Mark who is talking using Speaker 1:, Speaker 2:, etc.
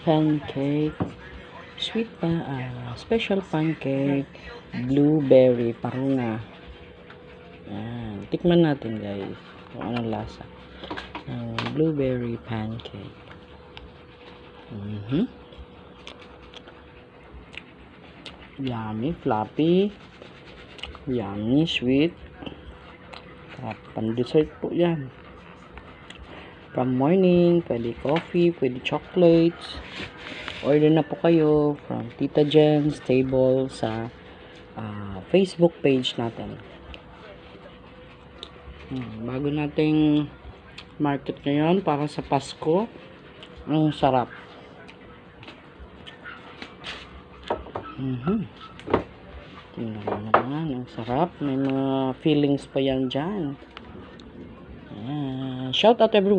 Speaker 1: pancake, special pancake, blueberry, parunga. Yan. Tikman natin guys kung anong lasa ng blueberry pancake. Yummy, fluffy, yummy, sweet. Pan-dessert po yan. From morning, pwede coffee, pwede chocolates. Order na po kayo from Tita Jen's Table sa Facebook page natin. Bago nating market ngayon para sa Pasko. Ang sarap. Tingnan mo naman, ang sarap. May mga feelings pa yan dyan. Shout out everyone.